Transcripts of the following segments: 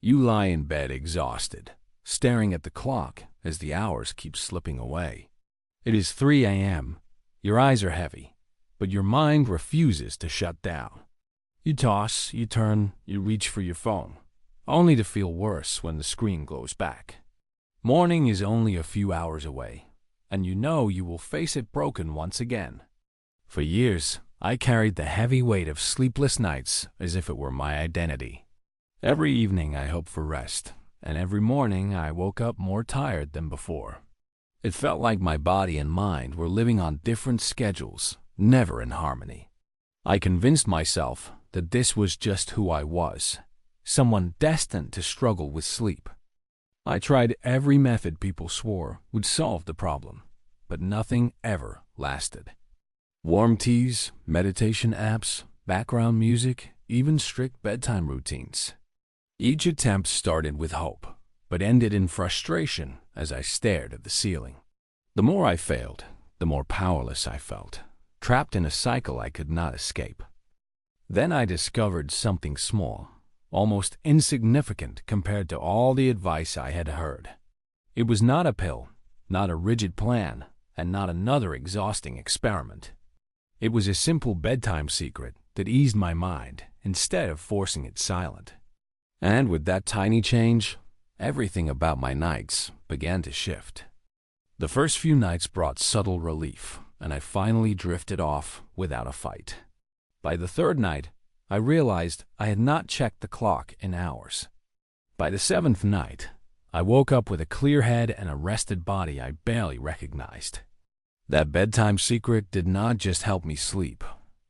You lie in bed exhausted, staring at the clock as the hours keep slipping away. It is 3 a.m. Your eyes are heavy, but your mind refuses to shut down. You toss, you turn, you reach for your phone, only to feel worse when the screen glows back. Morning is only a few hours away, and you know you will face it broken once again. For years, I carried the heavy weight of sleepless nights as if it were my identity. Every evening I hoped for rest, and every morning I woke up more tired than before. It felt like my body and mind were living on different schedules, never in harmony. I convinced myself that this was just who I was, someone destined to struggle with sleep. I tried every method people swore would solve the problem, but nothing ever lasted. Warm teas, meditation apps, background music, even strict bedtime routines. Each attempt started with hope, but ended in frustration as I stared at the ceiling. The more I failed, the more powerless I felt, trapped in a cycle I could not escape. Then I discovered something small, almost insignificant compared to all the advice I had heard. It was not a pill, not a rigid plan, and not another exhausting experiment. It was a simple bedtime secret that eased my mind instead of forcing it silent. And with that tiny change, everything about my nights began to shift. The first few nights brought subtle relief, and I finally drifted off without a fight. By the third night, I realized I had not checked the clock in hours. By the seventh night, I woke up with a clear head and a rested body I barely recognized. That bedtime secret did not just help me sleep,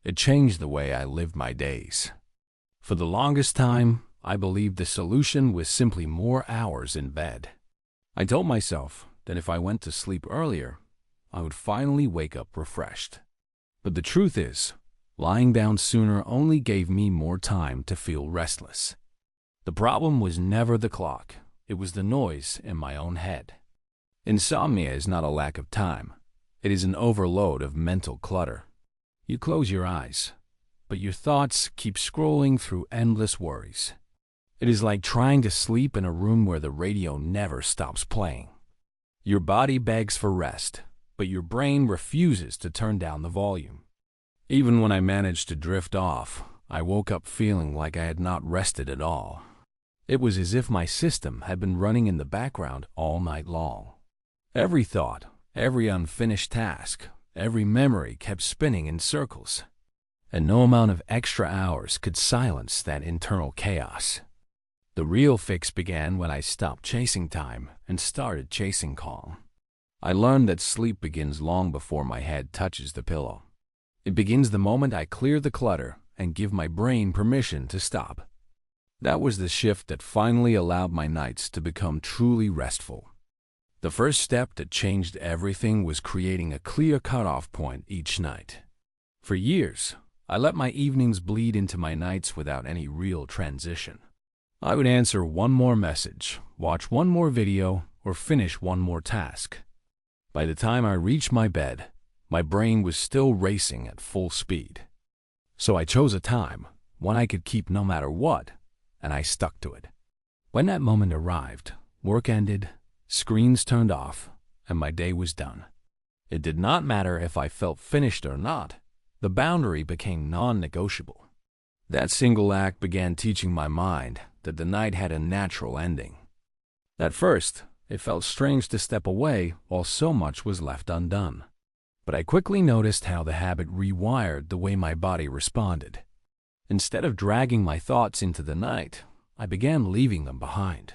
it changed the way I lived my days. For the longest time, I believed the solution was simply more hours in bed. I told myself that if I went to sleep earlier, I would finally wake up refreshed. But the truth is, lying down sooner only gave me more time to feel restless. The problem was never the clock, it was the noise in my own head. Insomnia is not a lack of time, it is an overload of mental clutter. You close your eyes, but your thoughts keep scrolling through endless worries. It is like trying to sleep in a room where the radio never stops playing. Your body begs for rest, but your brain refuses to turn down the volume. Even when I managed to drift off, I woke up feeling like I had not rested at all. It was as if my system had been running in the background all night long. Every thought, every unfinished task, every memory kept spinning in circles, and no amount of extra hours could silence that internal chaos. The real fix began when I stopped chasing time and started chasing calm. I learned that sleep begins long before my head touches the pillow. It begins the moment I clear the clutter and give my brain permission to stop. That was the shift that finally allowed my nights to become truly restful. The first step that changed everything was creating a clear cutoff point each night. For years, I let my evenings bleed into my nights without any real transition. I would answer one more message, watch one more video, or finish one more task. By the time I reached my bed, my brain was still racing at full speed. So I chose a time, one I could keep no matter what, and I stuck to it. When that moment arrived, work ended, screens turned off, and my day was done. It did not matter if I felt finished or not. The boundary became non-negotiable. That single act began teaching my mind that the night had a natural ending. At first, it felt strange to step away while so much was left undone. But I quickly noticed how the habit rewired the way my body responded. Instead of dragging my thoughts into the night, I began leaving them behind.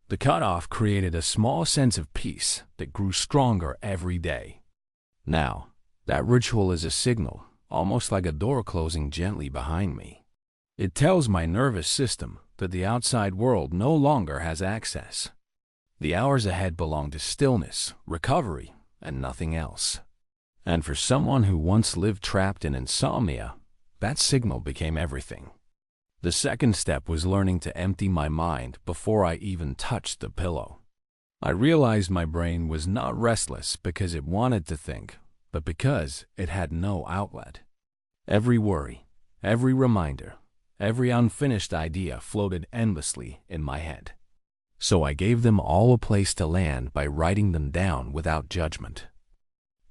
The cutoff created a small sense of peace that grew stronger every day. Now, that ritual is a signal, almost like a door closing gently behind me. It tells my nervous system that the outside world no longer has access. The hours ahead belong to stillness, recovery, and nothing else. And for someone who once lived trapped in insomnia, that signal became everything. The second step was learning to empty my mind before I even touched the pillow. I realized my brain was not restless because it wanted to think, but because it had no outlet. Every worry, every reminder, Every unfinished idea floated endlessly in my head. So I gave them all a place to land by writing them down without judgment.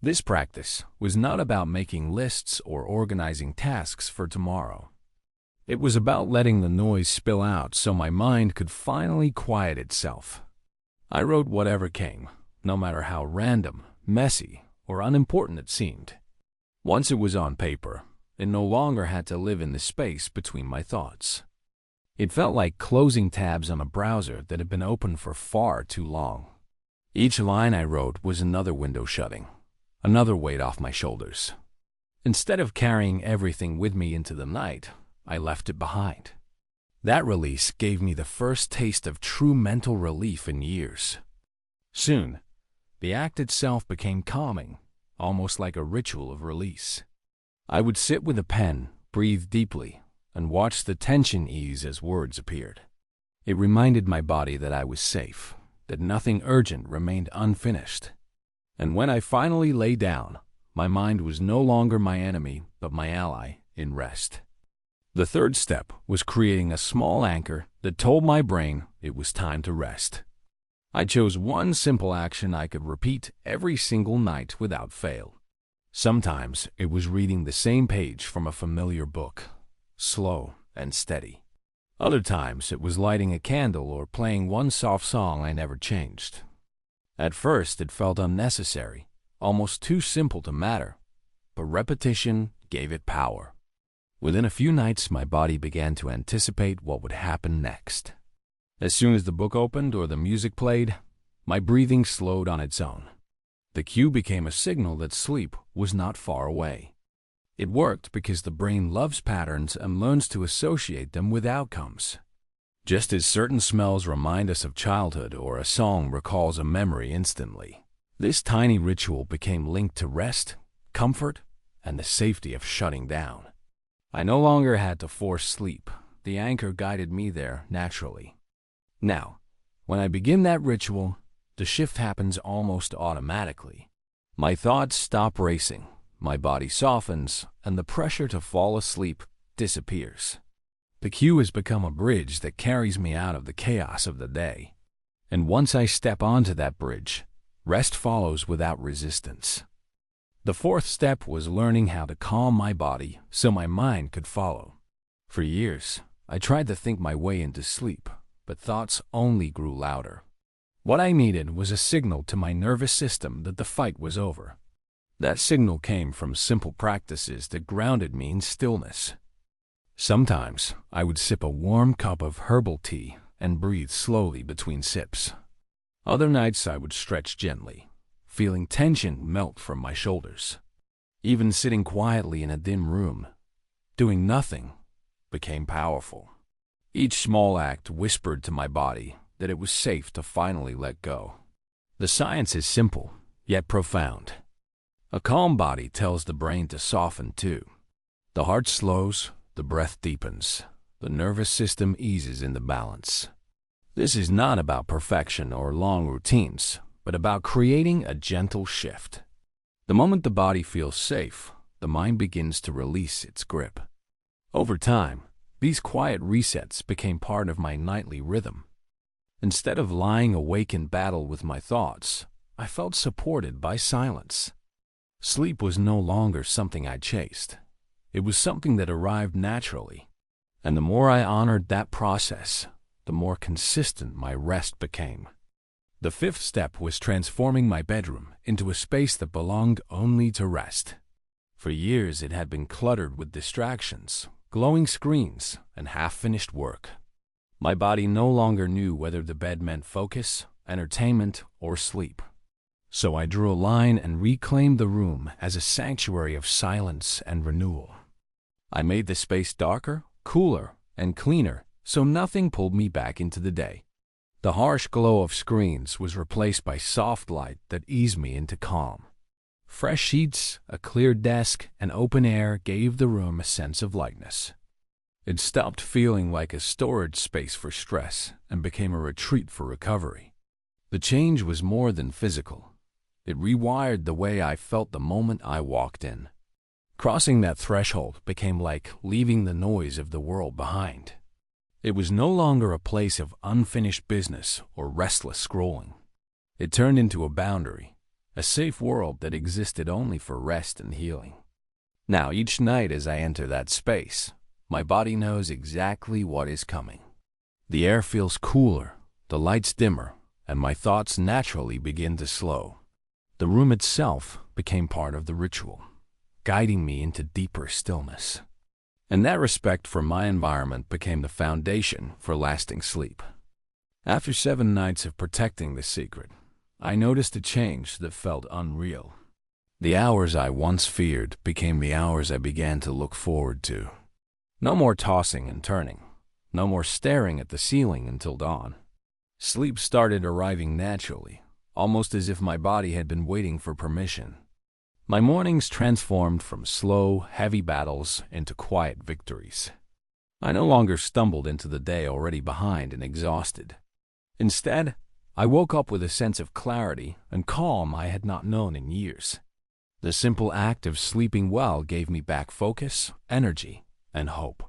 This practice was not about making lists or organizing tasks for tomorrow. It was about letting the noise spill out so my mind could finally quiet itself. I wrote whatever came, no matter how random, messy, or unimportant it seemed. Once it was on paper, it no longer had to live in the space between my thoughts. It felt like closing tabs on a browser that had been open for far too long. Each line I wrote was another window shutting, another weight off my shoulders. Instead of carrying everything with me into the night, I left it behind. That release gave me the first taste of true mental relief in years. Soon, the act itself became calming, almost like a ritual of release. I would sit with a pen, breathe deeply, and watch the tension ease as words appeared. It reminded my body that I was safe, that nothing urgent remained unfinished. And when I finally lay down, my mind was no longer my enemy, but my ally in rest. The third step was creating a small anchor that told my brain it was time to rest. I chose one simple action I could repeat every single night without fail. Sometimes it was reading the same page from a familiar book, slow and steady. Other times it was lighting a candle or playing one soft song I never changed. At first it felt unnecessary, almost too simple to matter, but repetition gave it power. Within a few nights, my body began to anticipate what would happen next. As soon as the book opened or the music played, my breathing slowed on its own. The cue became a signal that sleep was not far away. It worked because the brain loves patterns and learns to associate them with outcomes. Just as certain smells remind us of childhood or a song recalls a memory instantly, this tiny ritual became linked to rest, comfort, and the safety of shutting down. I no longer had to force sleep. The anchor guided me there naturally. Now, when I begin that ritual, the shift happens almost automatically. My thoughts stop racing, my body softens, and the pressure to fall asleep disappears. The cue has become a bridge that carries me out of the chaos of the day. And once I step onto that bridge, rest follows without resistance. The fourth step was learning how to calm my body so my mind could follow. For years, I tried to think my way into sleep, but thoughts only grew louder. What I needed was a signal to my nervous system that the fight was over. That signal came from simple practices that grounded me in stillness. Sometimes I would sip a warm cup of herbal tea and breathe slowly between sips. Other nights I would stretch gently, feeling tension melt from my shoulders. Even sitting quietly in a dim room, doing nothing, became powerful. Each small act whispered to my body that it was safe to finally let go. The science is simple, yet profound. A calm body tells the brain to soften too. The heart slows, the breath deepens, the nervous system eases into balance. This is not about perfection or long routines, but about creating a gentle shift. The moment the body feels safe, the mind begins to release its grip. Over time, these quiet resets became part of my nightly rhythm. Instead of lying awake in battle with my thoughts, I felt supported by silence. Sleep was no longer something I chased. It was something that arrived naturally. And the more I honored that process, the more consistent my rest became. The fifth step was transforming my bedroom into a space that belonged only to rest. For years it had been cluttered with distractions, glowing screens, and half-finished work. My body no longer knew whether the bed meant focus, entertainment, or sleep. So I drew a line and reclaimed the room as a sanctuary of silence and renewal. I made the space darker, cooler, and cleaner so nothing pulled me back into the day. The harsh glow of screens was replaced by soft light that eased me into calm. Fresh sheets, a clear desk, and open air gave the room a sense of lightness. It stopped feeling like a storage space for stress and became a retreat for recovery. The change was more than physical. It rewired the way I felt the moment I walked in. Crossing that threshold became like leaving the noise of the world behind. It was no longer a place of unfinished business or restless scrolling. It turned into a boundary, a safe world that existed only for rest and healing. Now, each night as I enter that space, my body knows exactly what is coming. The air feels cooler, the lights dimmer, and my thoughts naturally begin to slow. The room itself became part of the ritual, guiding me into deeper stillness. And that respect for my environment became the foundation for lasting sleep. After 7 nights of protecting this secret, I noticed a change that felt unreal. The hours I once feared became the hours I began to look forward to. No more tossing and turning. No more staring at the ceiling until dawn. Sleep started arriving naturally, almost as if my body had been waiting for permission. My mornings transformed from slow, heavy battles into quiet victories. I no longer stumbled into the day already behind and exhausted. Instead, I woke up with a sense of clarity and calm I had not known in years. The simple act of sleeping well gave me back focus, energy, and hope.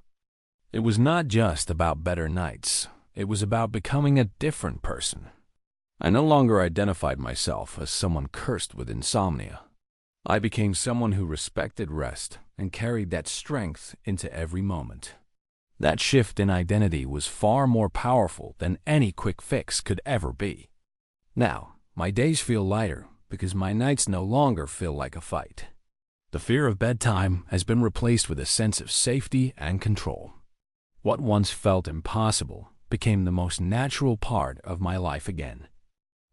It was not just about better nights. It was about becoming a different person. I no longer identified myself as someone cursed with insomnia. I became someone who respected rest and carried that strength into every moment. That shift in identity was far more powerful than any quick fix could ever be. Now, my days feel lighter because my nights no longer feel like a fight. The fear of bedtime has been replaced with a sense of safety and control. What once felt impossible became the most natural part of my life again.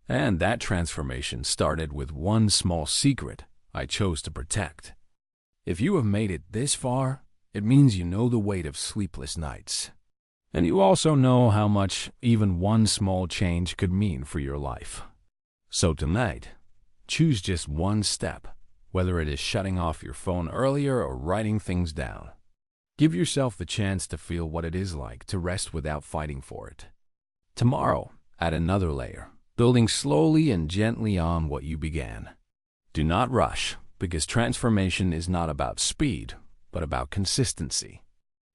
And that transformation started with one small secret I chose to protect. If you have made it this far, it means you know the weight of sleepless nights. And you also know how much even one small change could mean for your life. So tonight, choose just one step, whether it is shutting off your phone earlier or writing things down. Give yourself the chance to feel what it is like to rest without fighting for it. Tomorrow, add another layer, building slowly and gently on what you began. Do not rush, because transformation is not about speed, but about consistency.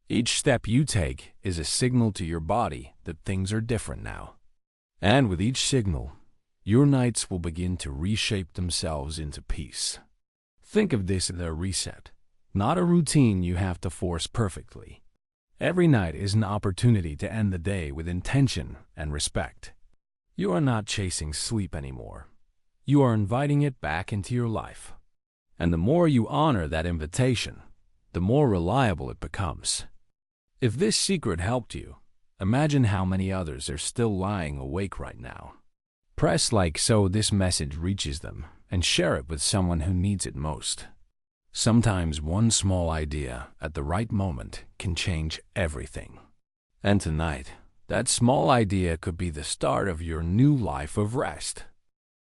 Each step you take is a signal to your body that things are different now. And with each signal, your nights will begin to reshape themselves into peace. Think of this as a reset, not a routine you have to force perfectly. Every night is an opportunity to end the day with intention and respect. You are not chasing sleep anymore. You are inviting it back into your life. And the more you honor that invitation, the more reliable it becomes. If this secret helped you, imagine how many others are still lying awake right now. Press like so this message reaches them and share it with someone who needs it most. Sometimes one small idea at the right moment can change everything. And tonight, that small idea could be the start of your new life of rest.